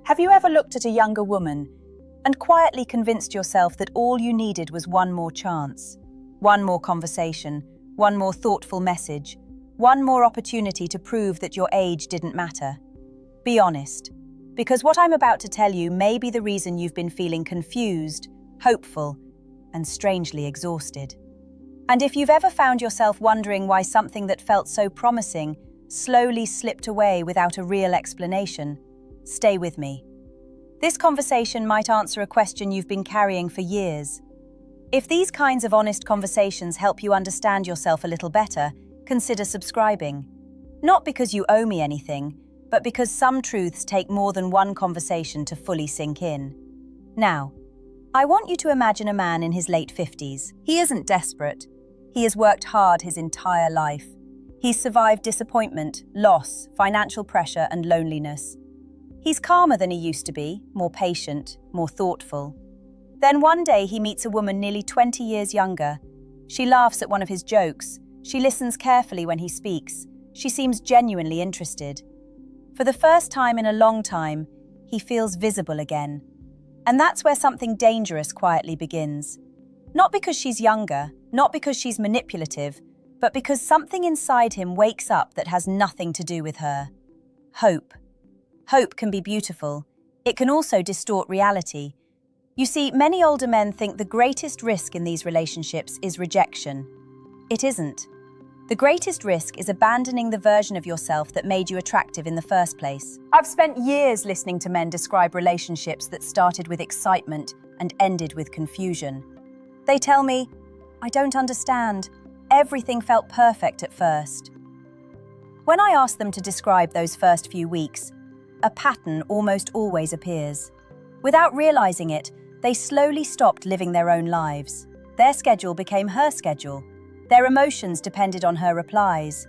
Have you ever looked at a younger woman and quietly convinced yourself that all you needed was one more chance, one more conversation, one more thoughtful message, one more opportunity to prove that your age didn't matter? Be honest, because what I'm about to tell you may be the reason you've been feeling confused, hopeful, and strangely exhausted. And if you've ever found yourself wondering why something that felt so promising slowly slipped away without a real explanation, stay with me. This conversation might answer a question you've been carrying for years. If these kinds of honest conversations help you understand yourself a little better, consider subscribing. Not because you owe me anything, but because some truths take more than one conversation to fully sink in. Now, I want you to imagine a man in his late 50s. He isn't desperate. He has worked hard his entire life. He's survived disappointment, loss, financial pressure, and loneliness. He's calmer than he used to be, more patient, more thoughtful. Then one day he meets a woman nearly 20 years younger. She laughs at one of his jokes. She listens carefully when he speaks. She seems genuinely interested. For the first time in a long time, he feels visible again. And that's where something dangerous quietly begins. Not because she's younger, not because she's manipulative, but because something inside him wakes up that has nothing to do with her. Hope. Hope can be beautiful. It can also distort reality. You see, many older men think the greatest risk in these relationships is rejection. It isn't. The greatest risk is abandoning the version of yourself that made you attractive in the first place. I've spent years listening to men describe relationships that started with excitement and ended with confusion. They tell me, "I don't understand. Everything felt perfect at first." When I ask them to describe those first few weeks, a pattern almost always appears. Without realizing it, they slowly stopped living their own lives. Their schedule became her schedule. Their emotions depended on her replies.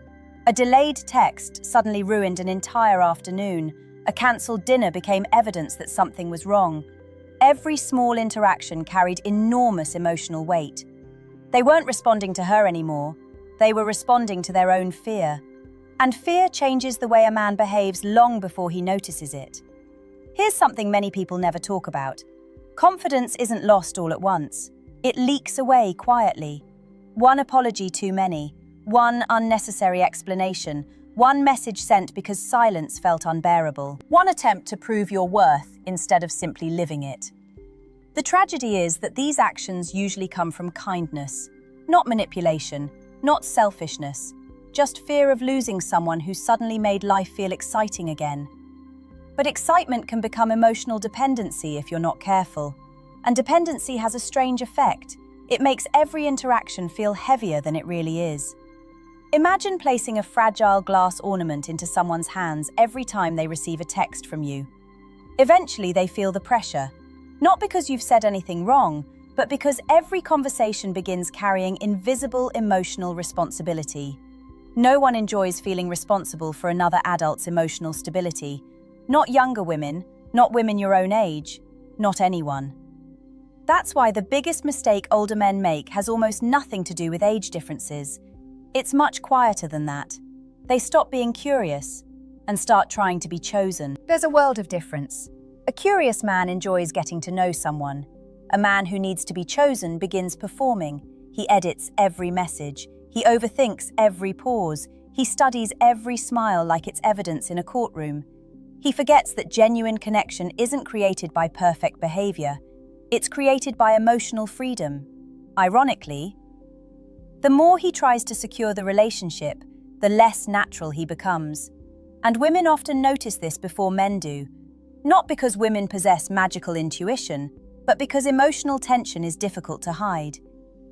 A delayed text suddenly ruined an entire afternoon. A cancelled dinner became evidence that something was wrong. Every small interaction carried enormous emotional weight. They weren't responding to her anymore. They were responding to their own fear. And fear changes the way a man behaves long before he notices it. Here's something many people never talk about. Confidence isn't lost all at once. It leaks away quietly. One apology too many, one unnecessary explanation, one message sent because silence felt unbearable, one attempt to prove your worth instead of simply living it. The tragedy is that these actions usually come from kindness, not manipulation, not selfishness, just fear of losing someone who suddenly made life feel exciting again. But excitement can become emotional dependency if you're not careful. And dependency has a strange effect. It makes every interaction feel heavier than it really is. Imagine placing a fragile glass ornament into someone's hands every time they receive a text from you. Eventually they feel the pressure, not because you've said anything wrong, but because every conversation begins carrying invisible emotional responsibility. No one enjoys feeling responsible for another adult's emotional stability. Not younger women, not women your own age, not anyone. That's why the biggest mistake older men make has almost nothing to do with age differences. It's much quieter than that. They stop being curious and start trying to be chosen. There's a world of difference. A curious man enjoys getting to know someone. A man who needs to be chosen begins performing. He edits every message. He overthinks every pause. He studies every smile like it's evidence in a courtroom. He forgets that genuine connection isn't created by perfect behavior. It's created by emotional freedom. Ironically, the more he tries to secure the relationship, the less natural he becomes. And women often notice this before men do. Not because women possess magical intuition, but because emotional tension is difficult to hide.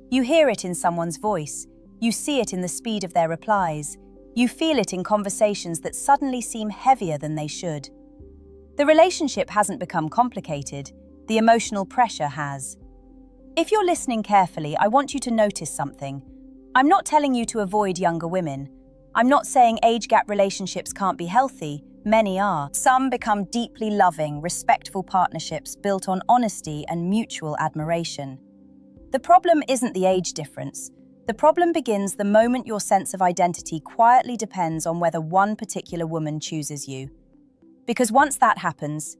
You hear it in someone's voice. You see it in the speed of their replies. You feel it in conversations that suddenly seem heavier than they should. The relationship hasn't become complicated. The emotional pressure has. If you're listening carefully, I want you to notice something. I'm not telling you to avoid younger women. I'm not saying age gap relationships can't be healthy. Many are. Some become deeply loving, respectful partnerships built on honesty and mutual admiration. The problem isn't the age difference. The problem begins the moment your sense of identity quietly depends on whether one particular woman chooses you. Because once that happens,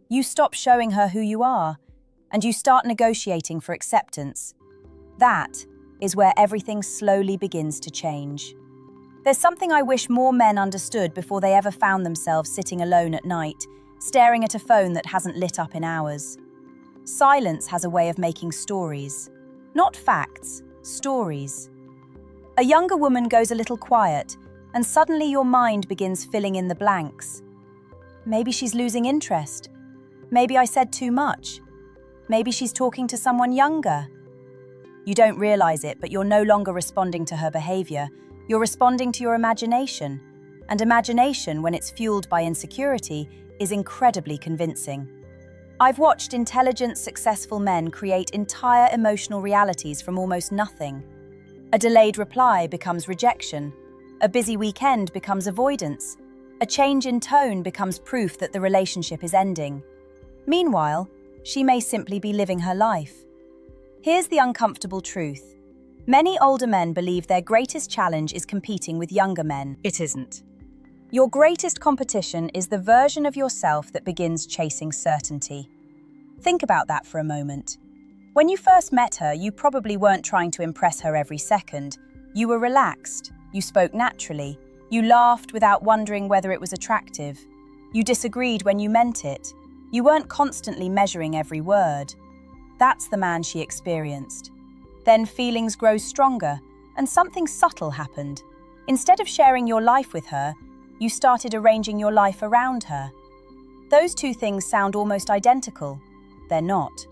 You stop showing her who you are, and you start negotiating for acceptance. That is where everything slowly begins to change. There's something I wish more men understood before they ever found themselves sitting alone at night, staring at a phone that hasn't lit up in hours. Silence has a way of making stories. Not facts, stories. A younger woman goes a little quiet, and suddenly your mind begins filling in the blanks. Maybe she's losing interest. Maybe I said too much. Maybe she's talking to someone younger. You don't realize it, but you're no longer responding to her behavior. You're responding to your imagination. And imagination, when it's fueled by insecurity, is incredibly convincing. I've watched intelligent, successful men create entire emotional realities from almost nothing. A delayed reply becomes rejection. A busy weekend becomes avoidance. A change in tone becomes proof that the relationship is ending. Meanwhile, she may simply be living her life. Here's the uncomfortable truth. Many older men believe their greatest challenge is competing with younger men. It isn't. Your greatest competition is the version of yourself that begins chasing certainty. Think about that for a moment. When you first met her, you probably weren't trying to impress her every second. You were relaxed. You spoke naturally. You laughed without wondering whether it was attractive. You disagreed when you meant it. You weren't constantly measuring every word. That's the man she experienced. Then feelings grow stronger, and something subtle happened. Instead of sharing your life with her, you started arranging your life around her. Those two things sound almost identical. They're not.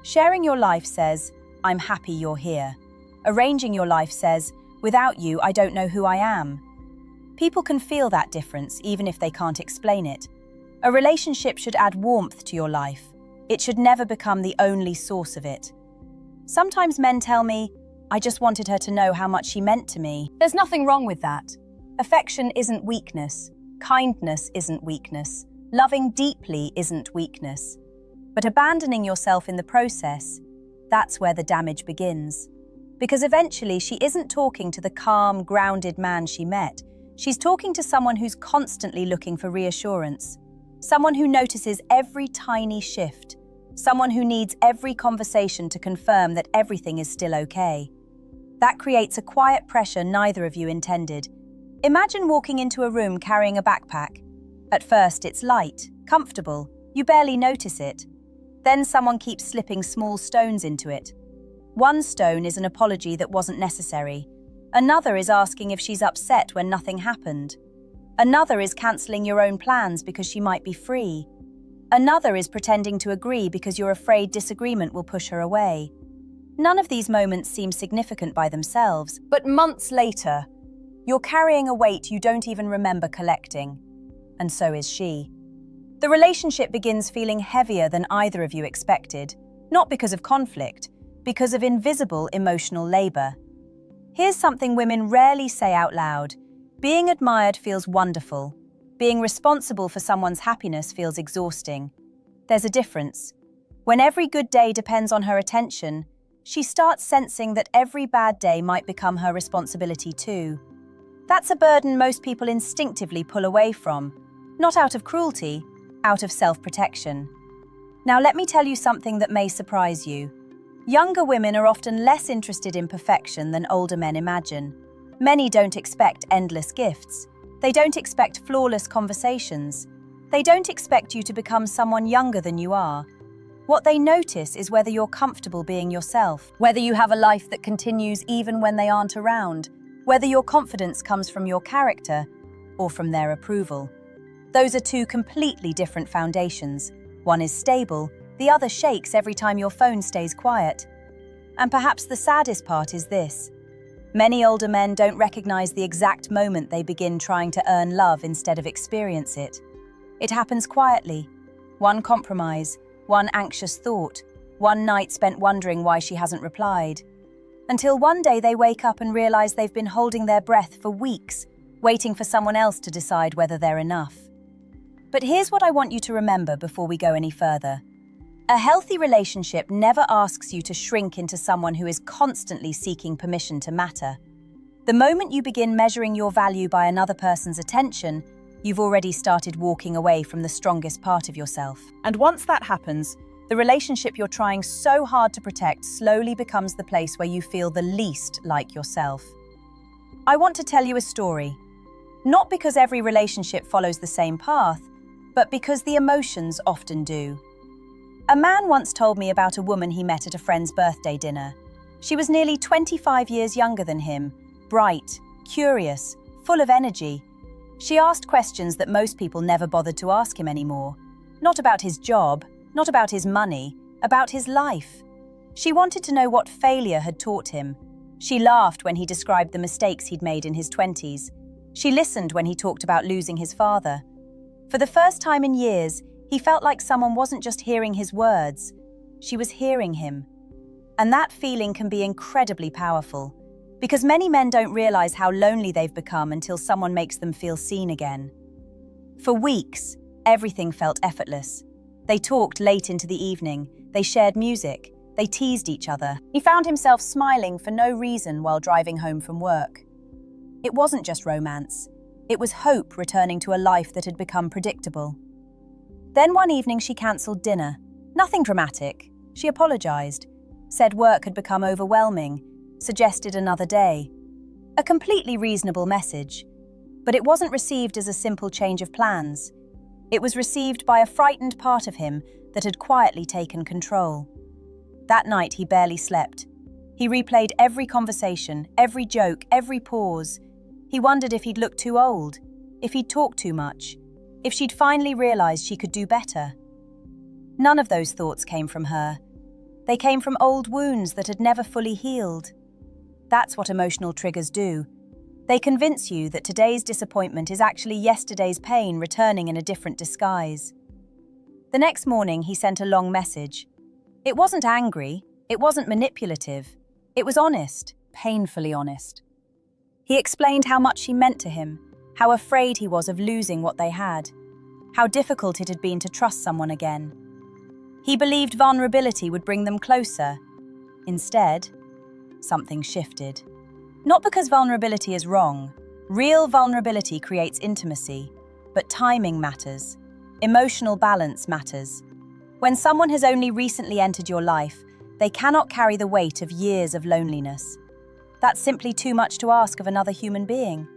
Sharing your life says, I'm happy you're here. Arranging your life says, without you, I don't know who I am. People can feel that difference even if they can't explain it. A relationship should add warmth to your life. It should never become the only source of it. Sometimes men tell me, I just wanted her to know how much she meant to me. There's nothing wrong with that. Affection isn't weakness. Kindness isn't weakness. Loving deeply isn't weakness. But abandoning yourself in the process, that's where the damage begins. Because eventually she isn't talking to the calm, grounded man she met. She's talking to someone who's constantly looking for reassurance. Someone who notices every tiny shift. Someone who needs every conversation to confirm that everything is still okay. That creates a quiet pressure neither of you intended. Imagine walking into a room carrying a backpack. At first, it's light, comfortable. You barely notice it. Then someone keeps slipping small stones into it. One stone is an apology that wasn't necessary. Another is asking if she's upset when nothing happened. Another is cancelling your own plans because she might be free. Another is pretending to agree because you're afraid disagreement will push her away. None of these moments seem significant by themselves, but months later, you're carrying a weight you don't even remember collecting. And so is she. The relationship begins feeling heavier than either of you expected, not because of conflict, because of invisible emotional labor. Here's something women rarely say out loud. Being admired feels wonderful. Being responsible for someone's happiness feels exhausting. There's a difference. When every good day depends on her attention, she starts sensing that every bad day might become her responsibility too. That's a burden most people instinctively pull away from, not out of cruelty, out of self-protection. Now let me tell you something that may surprise you. Younger women are often less interested in perfection than older men imagine. Many don't expect endless gifts. They don't expect flawless conversations. They don't expect you to become someone younger than you are. What they notice is whether you're comfortable being yourself, whether you have a life that continues even when they aren't around, whether your confidence comes from your character or from their approval. Those are two completely different foundations. One is stable, the other shakes every time your phone stays quiet. And perhaps the saddest part is this. Many older men don't recognize the exact moment they begin trying to earn love instead of experience it. It happens quietly. One compromise, one anxious thought, one night spent wondering why she hasn't replied. Until one day they wake up and realize they've been holding their breath for weeks, waiting for someone else to decide whether they're enough. But here's what I want you to remember before we go any further. A healthy relationship never asks you to shrink into someone who is constantly seeking permission to matter. The moment you begin measuring your value by another person's attention, you've already started walking away from the strongest part of yourself. And once that happens, the relationship you're trying so hard to protect slowly becomes the place where you feel the least like yourself. I want to tell you a story. Not because every relationship follows the same path, but because the emotions often do. A man once told me about a woman he met at a friend's birthday dinner. She was nearly 25 years younger than him, bright, curious, full of energy. She asked questions that most people never bothered to ask him anymore. Not about his job, not about his money, about his life. She wanted to know what failure had taught him. She laughed when he described the mistakes he'd made in his 20s. She listened when he talked about losing his father. For the first time in years, he felt like someone wasn't just hearing his words, she was hearing him. And that feeling can be incredibly powerful, because many men don't realize how lonely they've become until someone makes them feel seen again. For weeks, everything felt effortless. They talked late into the evening, they shared music, they teased each other. He found himself smiling for no reason while driving home from work. It wasn't just romance, it was hope returning to a life that had become predictable. Then one evening she cancelled dinner. Nothing dramatic. She apologized, said work had become overwhelming, suggested another day. A completely reasonable message. But it wasn't received as a simple change of plans. It was received by a frightened part of him that had quietly taken control. That night he barely slept. He replayed every conversation, every joke, every pause. He wondered if he'd looked too old, if he'd talked too much, if she'd finally realized she could do better. None of those thoughts came from her. They came from old wounds that had never fully healed. That's what emotional triggers do. They convince you that today's disappointment is actually yesterday's pain returning in a different disguise. The next morning, he sent a long message. It wasn't angry, it wasn't manipulative. It was honest, painfully honest. He explained how much she meant to him, how afraid he was of losing what they had, how difficult it had been to trust someone again. He believed vulnerability would bring them closer. Instead, something shifted. Not because vulnerability is wrong. Real vulnerability creates intimacy, but timing matters. Emotional balance matters. When someone has only recently entered your life, they cannot carry the weight of years of loneliness. That's simply too much to ask of another human being.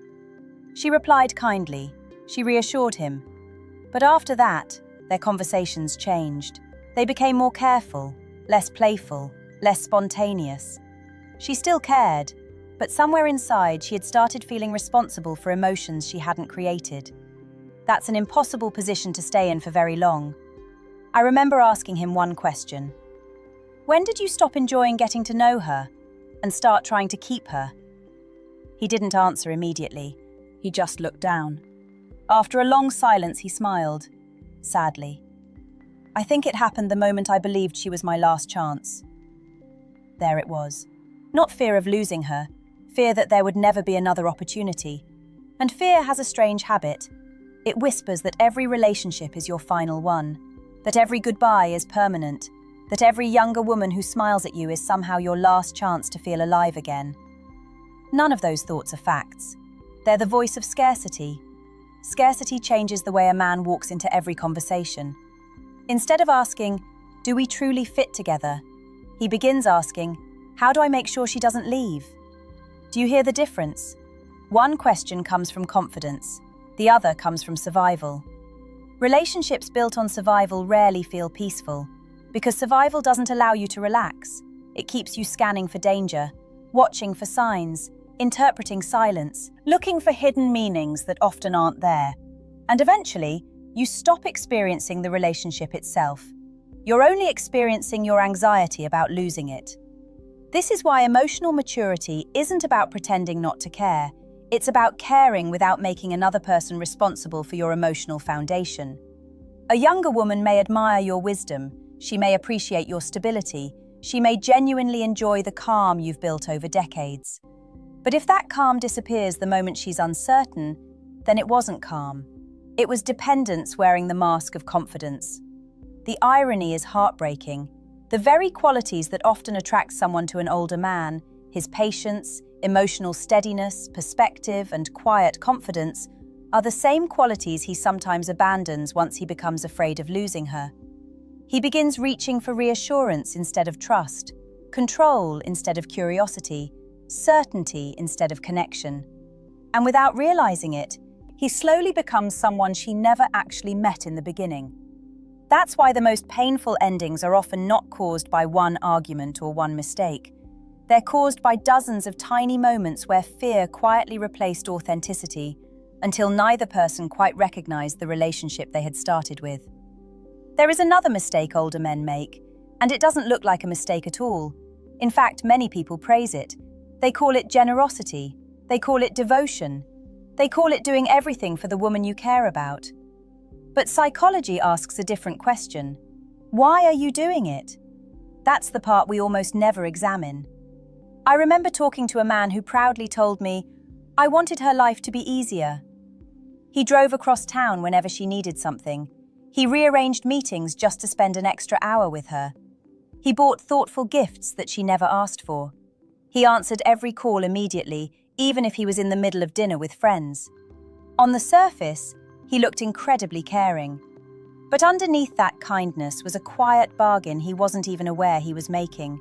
She replied kindly. She reassured him. But after that, their conversations changed. They became more careful, less playful, less spontaneous. She still cared, but somewhere inside she had started feeling responsible for emotions she hadn't created. That's an impossible position to stay in for very long. I remember asking him one question. When did you stop enjoying getting to know her and start trying to keep her? He didn't answer immediately. He just looked down. After a long silence, he smiled, sadly. I think it happened the moment I believed she was my last chance. There it was. Not fear of losing her, fear that there would never be another opportunity. And fear has a strange habit. It whispers that every relationship is your final one, that every goodbye is permanent, that every younger woman who smiles at you is somehow your last chance to feel alive again. None of those thoughts are facts. They're the voice of scarcity. Scarcity changes the way a man walks into every conversation. Instead of asking, do we truly fit together? He begins asking, how do I make sure she doesn't leave? Do you hear the difference? One question comes from confidence, the other comes from survival. Relationships built on survival rarely feel peaceful, because survival doesn't allow you to relax. It keeps you scanning for danger, watching for signs, interpreting silence, looking for hidden meanings that often aren't there. And eventually, you stop experiencing the relationship itself. You're only experiencing your anxiety about losing it. This is why emotional maturity isn't about pretending not to care. It's about caring without making another person responsible for your emotional foundation. A younger woman may admire your wisdom. She may appreciate your stability. She may genuinely enjoy the calm you've built over decades. But if that calm disappears the moment she's uncertain, then it wasn't calm. It was dependence wearing the mask of confidence. The irony is heartbreaking. The very qualities that often attract someone to an older man, his patience, emotional steadiness, perspective, and quiet confidence, are the same qualities he sometimes abandons once he becomes afraid of losing her. He begins reaching for reassurance instead of trust, control instead of curiosity, certainty instead of connection. And without realizing it, he slowly becomes someone she never actually met in the beginning. That's why the most painful endings are often not caused by one argument or one mistake. They're caused by dozens of tiny moments where fear quietly replaced authenticity until neither person quite recognized the relationship they had started with. There is another mistake older men make, and it doesn't look like a mistake at all. In fact, many people praise it. They call it generosity. They call it devotion. They call it doing everything for the woman you care about. But psychology asks a different question. Why are you doing it? That's the part we almost never examine. I remember talking to a man who proudly told me, "I wanted her life to be easier." He drove across town whenever she needed something. He rearranged meetings just to spend an extra hour with her. He bought thoughtful gifts that she never asked for. He answered every call immediately, even if he was in the middle of dinner with friends. On the surface, he looked incredibly caring. But underneath that kindness was a quiet bargain he wasn't even aware he was making.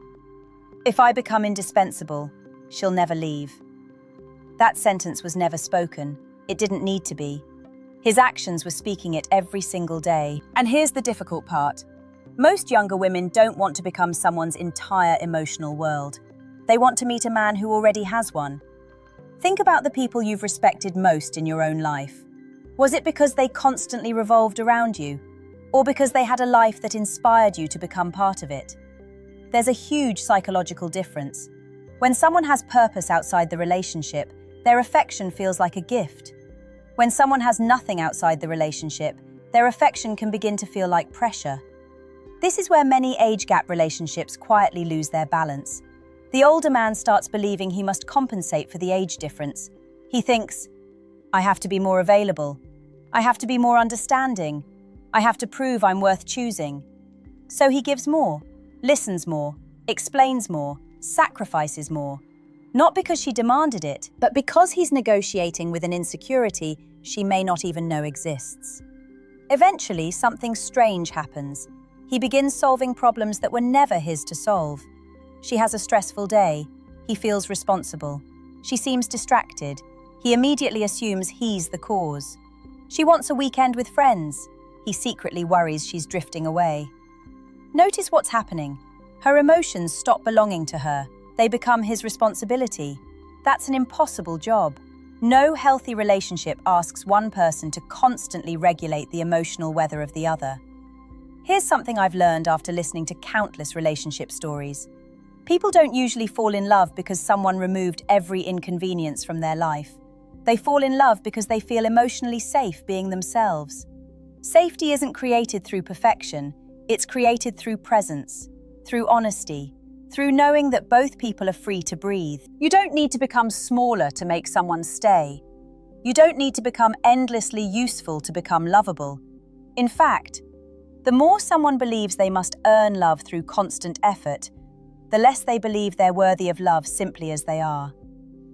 "If I become indispensable, she'll never leave." That sentence was never spoken. It didn't need to be. His actions were speaking it every single day. And here's the difficult part. Most younger women don't want to become someone's entire emotional world. They want to meet a man who already has one. Think about the people you've respected most in your own life. Was it because they constantly revolved around you, or because they had a life that inspired you to become part of it? There's a huge psychological difference. When someone has purpose outside the relationship, their affection feels like a gift. When someone has nothing outside the relationship, their affection can begin to feel like pressure. This is where many age gap relationships quietly lose their balance. The older man starts believing he must compensate for the age difference. He thinks, "I have to be more available. I have to be more understanding. I have to prove I'm worth choosing." So he gives more, listens more, explains more, sacrifices more. Not because she demanded it, but because he's negotiating with an insecurity she may not even know exists. Eventually, something strange happens. He begins solving problems that were never his to solve. She has a stressful day. He feels responsible. She seems distracted. He immediately assumes he's the cause. She wants a weekend with friends. He secretly worries she's drifting away. Notice what's happening. Her emotions stop belonging to her. They become his responsibility. That's an impossible job. No healthy relationship asks one person to constantly regulate the emotional weather of the other. Here's something I've learned after listening to countless relationship stories. People don't usually fall in love because someone removed every inconvenience from their life. They fall in love because they feel emotionally safe being themselves. Safety isn't created through perfection. It's created through presence, through honesty, through knowing that both people are free to breathe. You don't need to become smaller to make someone stay. You don't need to become endlessly useful to become lovable. In fact, the more someone believes they must earn love through constant effort, the less they believe they're worthy of love simply as they are.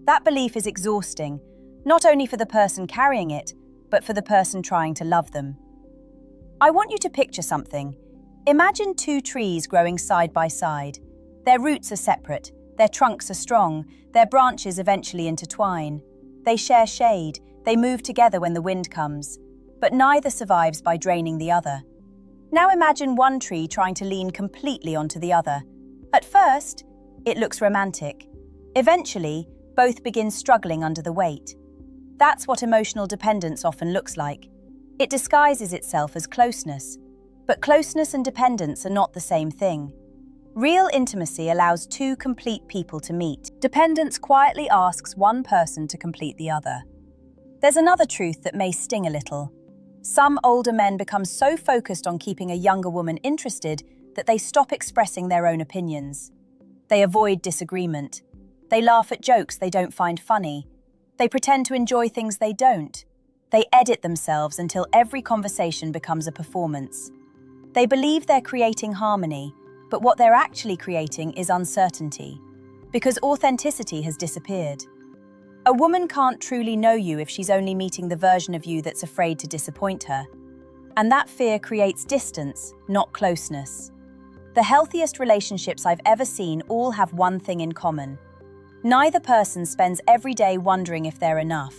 That belief is exhausting, not only for the person carrying it, but for the person trying to love them. I want you to picture something. Imagine two trees growing side by side. Their roots are separate, their trunks are strong, their branches eventually intertwine. They share shade, they move together when the wind comes, but neither survives by draining the other. Now imagine one tree trying to lean completely onto the other. At first, it looks romantic. Eventually, both begin struggling under the weight. That's what emotional dependence often looks like. It disguises itself as closeness. But closeness and dependence are not the same thing. Real intimacy allows two complete people to meet. Dependence quietly asks one person to complete the other. There's another truth that may sting a little. Some older men become so focused on keeping a younger woman interested that they stop expressing their own opinions. They avoid disagreement. They laugh at jokes they don't find funny. They pretend to enjoy things they don't. They edit themselves until every conversation becomes a performance. They believe they're creating harmony, but what they're actually creating is uncertainty, because authenticity has disappeared. A woman can't truly know you if she's only meeting the version of you that's afraid to disappoint her. And that fear creates distance, not closeness. The healthiest relationships I've ever seen all have one thing in common. Neither person spends every day wondering if they're enough.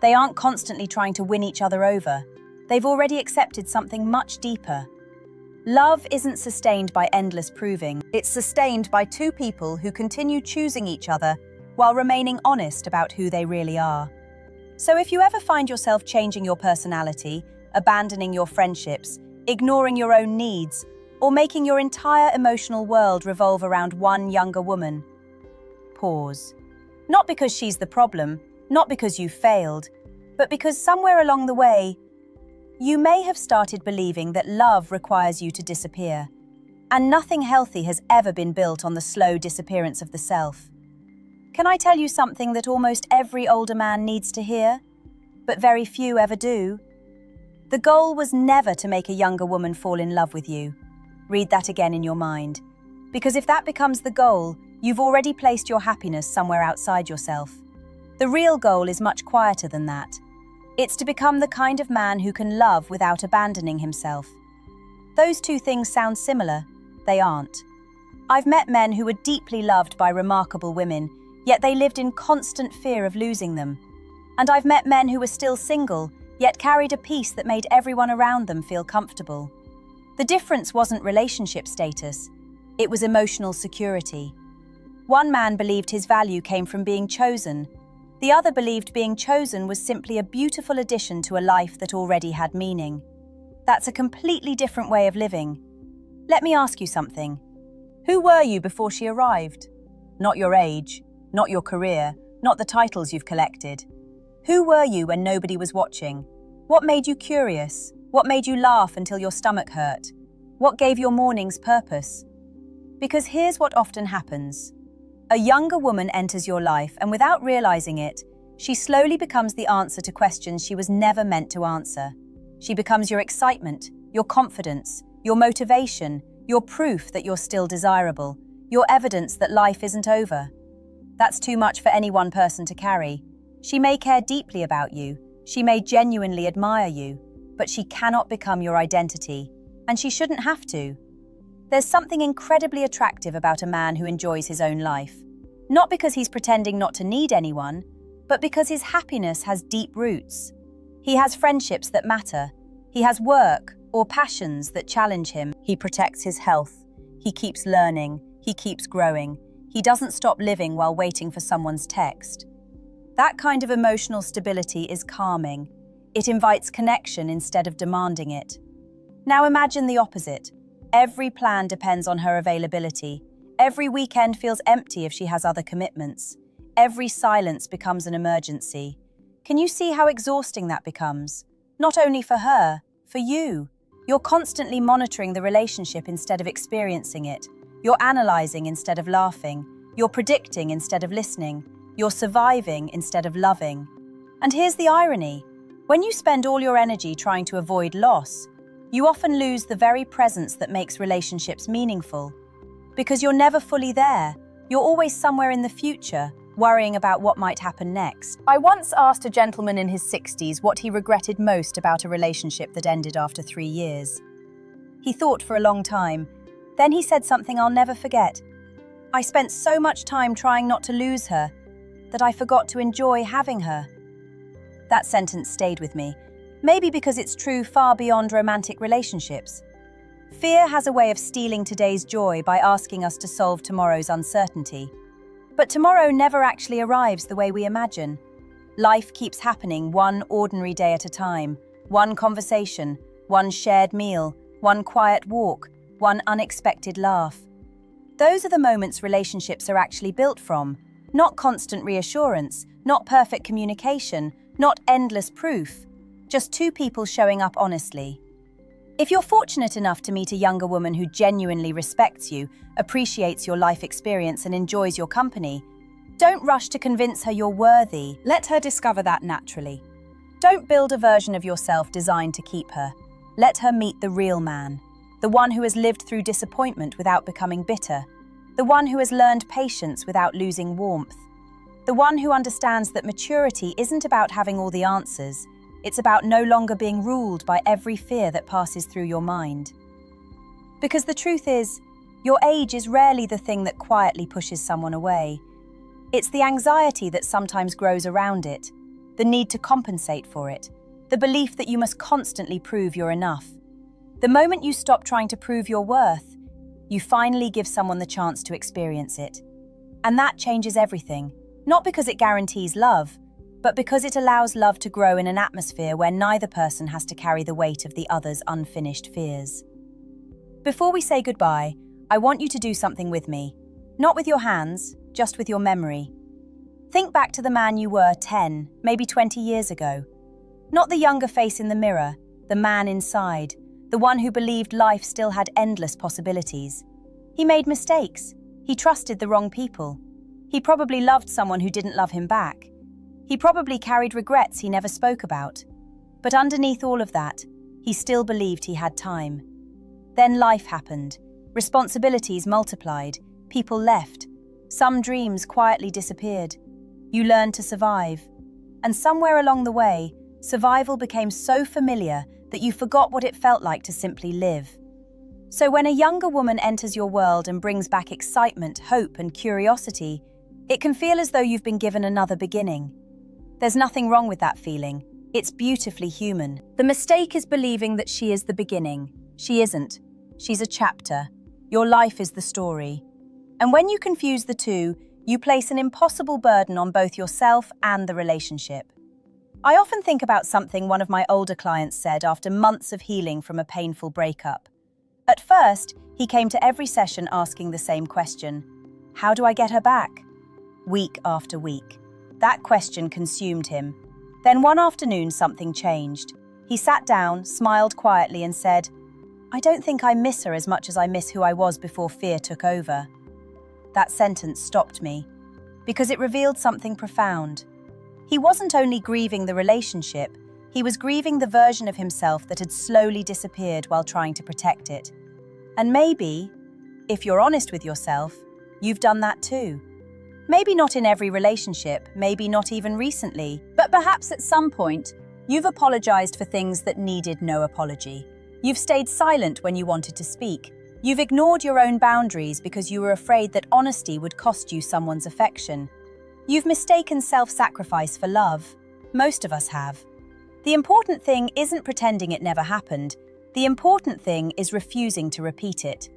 They aren't constantly trying to win each other over. They've already accepted something much deeper. Love isn't sustained by endless proving. It's sustained by two people who continue choosing each other while remaining honest about who they really are. So if you ever find yourself changing your personality, abandoning your friendships, ignoring your own needs, or making your entire emotional world revolve around one younger woman, pause. Not because she's the problem, not because you failed, but because somewhere along the way, you may have started believing that love requires you to disappear. And nothing healthy has ever been built on the slow disappearance of the self. Can I tell you something that almost every older man needs to hear, but very few ever do? The goal was never to make a younger woman fall in love with you. Read that again in your mind. Because if that becomes the goal, you've already placed your happiness somewhere outside yourself. The real goal is much quieter than that. It's to become the kind of man who can love without abandoning himself. Those two things sound similar. They aren't. I've met men who were deeply loved by remarkable women, yet they lived in constant fear of losing them. And I've met men who were still single, yet carried a peace that made everyone around them feel comfortable. The difference wasn't relationship status, it was emotional security. One man believed his value came from being chosen. The other believed being chosen was simply a beautiful addition to a life that already had meaning. That's a completely different way of living. Let me ask you something. Who were you before she arrived? Not your age, not your career, not the titles you've collected. Who were you when nobody was watching? What made you curious? What made you laugh until your stomach hurt? What gave your mornings purpose? Because here's what often happens. A younger woman enters your life, and without realizing it, she slowly becomes the answer to questions she was never meant to answer. She becomes your excitement, your confidence, your motivation, your proof that you're still desirable, your evidence that life isn't over. That's too much for any one person to carry. She may care deeply about you, she may genuinely admire you, but she cannot become your identity, and she shouldn't have to. There's something incredibly attractive about a man who enjoys his own life. Not because he's pretending not to need anyone, but because his happiness has deep roots. He has friendships that matter. He has work or passions that challenge him. He protects his health. He keeps learning. He keeps growing. He doesn't stop living while waiting for someone's text. That kind of emotional stability is calming. It invites connection instead of demanding it. Now imagine the opposite. Every plan depends on her availability. Every weekend feels empty if she has other commitments. Every silence becomes an emergency. Can you see how exhausting that becomes? Not only for her, for you. You're constantly monitoring the relationship instead of experiencing it. You're analyzing instead of laughing. You're predicting instead of listening. You're surviving instead of loving. And here's the irony. When you spend all your energy trying to avoid loss, you often lose the very presence that makes relationships meaningful. Because you're never fully there. You're always somewhere in the future, worrying about what might happen next. I once asked a gentleman in his 60s what he regretted most about a relationship that ended after 3 years. He thought for a long time. Then he said something I'll never forget. I spent so much time trying not to lose her that I forgot to enjoy having her. That sentence stayed with me. Maybe because it's true far beyond romantic relationships. Fear has a way of stealing today's joy by asking us to solve tomorrow's uncertainty. But tomorrow never actually arrives the way we imagine. Life keeps happening one ordinary day at a time, one conversation, one shared meal, one quiet walk, one unexpected laugh. Those are the moments relationships are actually built from, not constant reassurance, not perfect communication, not endless proof. Just two people showing up honestly. If you're fortunate enough to meet a younger woman who genuinely respects you, appreciates your life experience and enjoys your company, don't rush to convince her you're worthy. Let her discover that naturally. Don't build a version of yourself designed to keep her. Let her meet the real man, the one who has lived through disappointment without becoming bitter, the one who has learned patience without losing warmth, The one who understands that maturity isn't about having all the answers. It's about no longer being ruled by every fear that passes through your mind. Because the truth is, your age is rarely the thing that quietly pushes someone away. It's the anxiety that sometimes grows around it, the need to compensate for it, the belief that you must constantly prove you're enough. The moment you stop trying to prove your worth, you finally give someone the chance to experience it. And that changes everything, not because it guarantees love, but because it allows love to grow in an atmosphere where neither person has to carry the weight of the other's unfinished fears. Before we say goodbye, I want you to do something with me. Not with your hands, just with your memory. Think back to the man you were 10, maybe 20 years ago. Not the younger face in the mirror, the man inside, the one who believed life still had endless possibilities. He made mistakes. He trusted the wrong people. He probably loved someone who didn't love him back. He probably carried regrets he never spoke about. But underneath all of that, he still believed he had time. Then life happened. Responsibilities multiplied. People left. Some dreams quietly disappeared. You learned to survive. And somewhere along the way, survival became so familiar that you forgot what it felt like to simply live. So when a younger woman enters your world and brings back excitement, hope, and curiosity, it can feel as though you've been given another beginning. There's nothing wrong with that feeling. It's beautifully human. The mistake is believing that she is the beginning. She isn't. She's a chapter. Your life is the story. And when you confuse the two, you place an impossible burden on both yourself and the relationship. I often think about something one of my older clients said after months of healing from a painful breakup. At first, he came to every session asking the same question: how do I get her back? Week after week. That question consumed him. Then one afternoon, something changed. He sat down, smiled quietly, and said, "I don't think I miss her as much as I miss who I was before fear took over." That sentence stopped me, because it revealed something profound. He wasn't only grieving the relationship, he was grieving the version of himself that had slowly disappeared while trying to protect it. And maybe, if you're honest with yourself, you've done that too. Maybe not in every relationship, maybe not even recently, but perhaps at some point, you've apologized for things that needed no apology. You've stayed silent when you wanted to speak. You've ignored your own boundaries because you were afraid that honesty would cost you someone's affection. You've mistaken self-sacrifice for love. Most of us have. The important thing isn't pretending it never happened. The important thing is refusing to repeat it.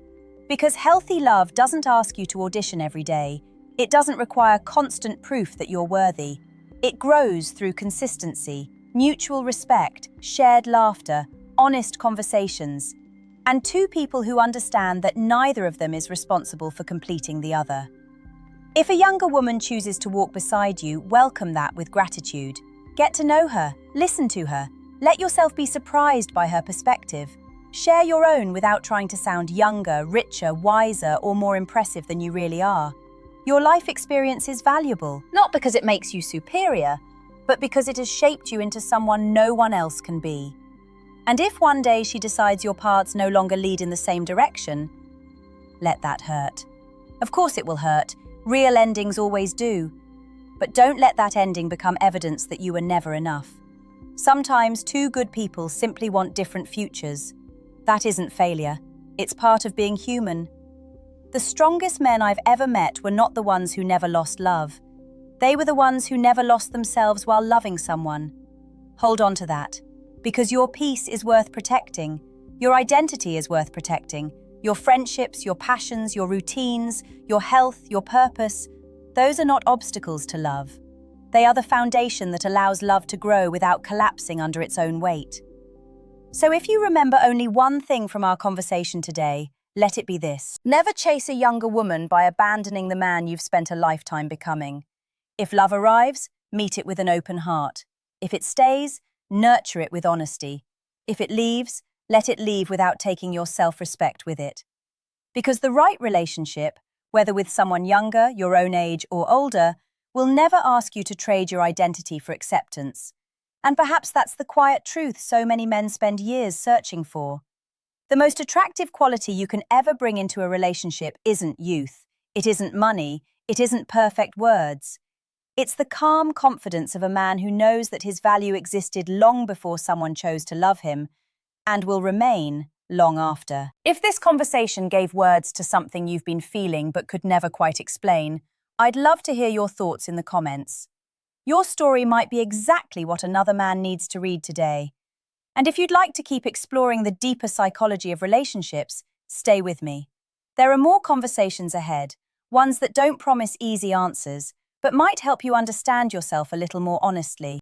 Because healthy love doesn't ask you to audition every day. It doesn't require constant proof that you're worthy. It grows through consistency, mutual respect, shared laughter, honest conversations, and two people who understand that neither of them is responsible for completing the other. If a younger woman chooses to walk beside you, welcome that with gratitude. Get to know her, listen to her, let yourself be surprised by her perspective. Share your own without trying to sound younger, richer, wiser, or more impressive than you really are. Your life experience is valuable, not because it makes you superior, but because it has shaped you into someone no one else can be. And if one day she decides your paths no longer lead in the same direction, let that hurt. Of course it will hurt. Real endings always do. But don't let that ending become evidence that you were never enough. Sometimes two good people simply want different futures. That isn't failure. It's part of being human. The strongest men I've ever met were not the ones who never lost love. They were the ones who never lost themselves while loving someone. Hold on to that, because your peace is worth protecting. Your identity is worth protecting. Your friendships, your passions, your routines, your health, your purpose, those are not obstacles to love. They are the foundation that allows love to grow without collapsing under its own weight. So if you remember only one thing from our conversation today, let it be this. Never chase a younger woman by abandoning the man you've spent a lifetime becoming. If love arrives, meet it with an open heart. If it stays, nurture it with honesty. If it leaves, let it leave without taking your self-respect with it. Because the right relationship, whether with someone younger, your own age, or older, will never ask you to trade your identity for acceptance. And perhaps that's the quiet truth so many men spend years searching for. The most attractive quality you can ever bring into a relationship isn't youth. It isn't money. It isn't perfect words. It's the calm confidence of a man who knows that his value existed long before someone chose to love him and will remain long after. If this conversation gave words to something you've been feeling but could never quite explain, I'd love to hear your thoughts in the comments. Your story might be exactly what another man needs to read today. And if you'd like to keep exploring the deeper psychology of relationships, stay with me. There are more conversations ahead, ones that don't promise easy answers, but might help you understand yourself a little more honestly.